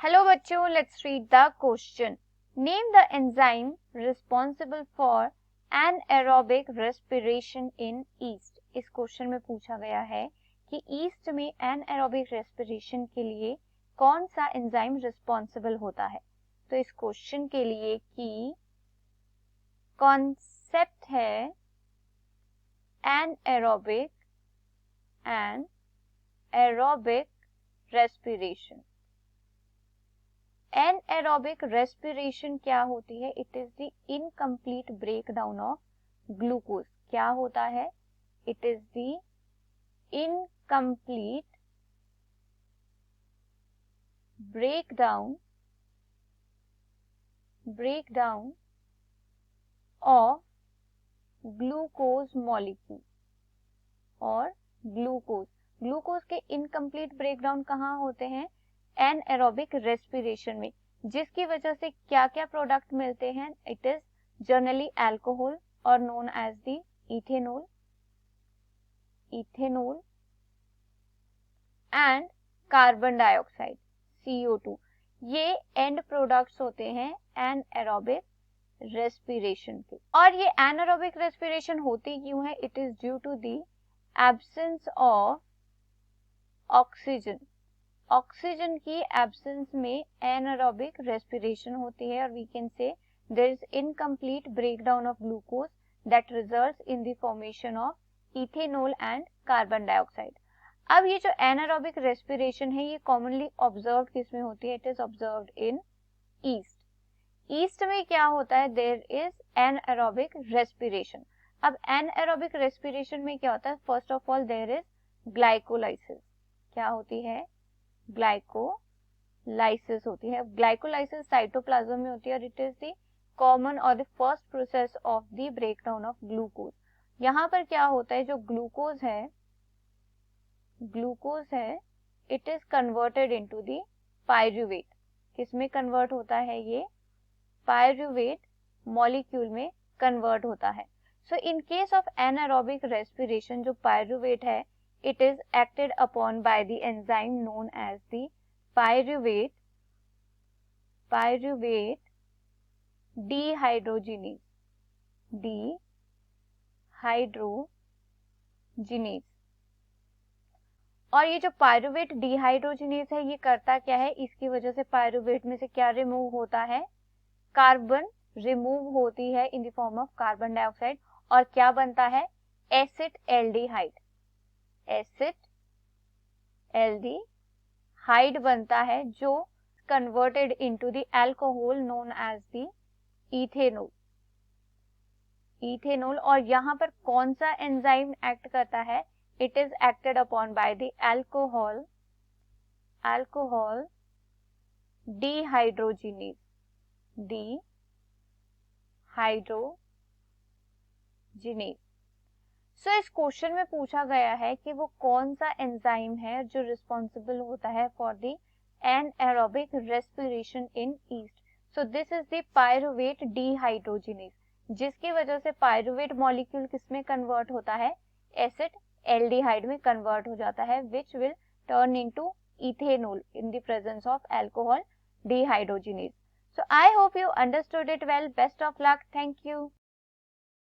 Hello बच्चों, let's read the question. Name the enzyme responsible for anaerobic respiration in yeast. इस question में पूछा गया है कि ईस्ट में एनाएरोबिक रेस्पिरेशन के लिए कौन सा एंजाइम रिस्पॉन्सिबल होता है. तो इस क्वेश्चन के लिए की कॉन्सेप्ट है एनाएरोबिक रेस्पिरेशन. एनाएरोबिक रेस्पिरेशन क्या होती है? It is the incomplete breakdown of glucose. क्या होता है? It is the incomplete breakdown of glucose molecule और ग्लूकोज के इनकम्प्लीट ब्रेकडाउन कहाँ होते हैं? एनाएरोबिक रेस्पिरेशन में, जिसकी वजह से क्या क्या प्रोडक्ट मिलते हैं? इट इज जनरली अल्कोहल और known as the ethanol and carbon dioxide CO2. ये एंड प्रोडक्ट्स होते हैं एनाएरोबिक रेस्पिरेशन के. और ये एनाएरोबिक रेस्पिरेशन होती क्यों है? It is due to the absence of oxygen. Oxygen की एब्सेंस में एनाएरोबिक रेस्पिरेशन होती है और we can say there is incomplete breakdown of glucose that results in the formation of ethanol and carbon dioxide. अब ये जो एनाएरोबिक respiration है ये कॉमनली ऑब्जर्व्ड किस में होती है? It is observed in yeast. Yeast में क्या होता है? There is anaerobic respiration. अब एनाएरोबिक रेस्पिरेशन में क्या होता है? First of all there is glycolysis. क्या होती है? ग्लाइकोलाइसिस होती है. ग्लाइकोलाइसिस साइटोप्लाज्म में होती है और इट इज द कॉमन और the first process of the breakdown of glucose. यहाँ पर क्या होता है? जो ग्लूकोज है it is converted into the pyruvate. किसमें कन्वर्ट होता है? ये पायरुवेट मॉलिक्यूल में कन्वर्ट होता है. सो इन केस ऑफ एनाएरोबिक रेस्पिरेशन जो पायरुवेट है it is acted upon by the enzyme known as the pyruvate dehydrogenase. और ये जो पायरुवेट डिहाइड्रोजिनेज है ये करता क्या है? इसकी वजह से पायरुवेट में से क्या रिमूव होता है? कार्बन रिमूव होती है in the form of carbon dioxide. और क्या बनता है? एसिटाल्डिहाइड बनता है जो converted into the alcohol known as the ethanol. और यहाँ पर कौन सा एंजाइम एक्ट करता है? It is acted upon by the alcohol dehydrogenase. So इस क्वेश्चन में पूछा गया है कि वो कौन सा एंजाइम है जो रिस्पॉन्सिबल होता है for the anaerobic respiration in yeast. So this is the pyruvate dehydrogenase, जिसकी वजह से पायरुवेट मॉलिक्यूल किसमें कन्वर्ट होता है? एसिटाल्डिहाइड में कन्वर्ट हो जाता है, which will turn into ethanol in the presence of alcohol dehydrogenase. So I hope you understood it well. Best of luck. Thank you.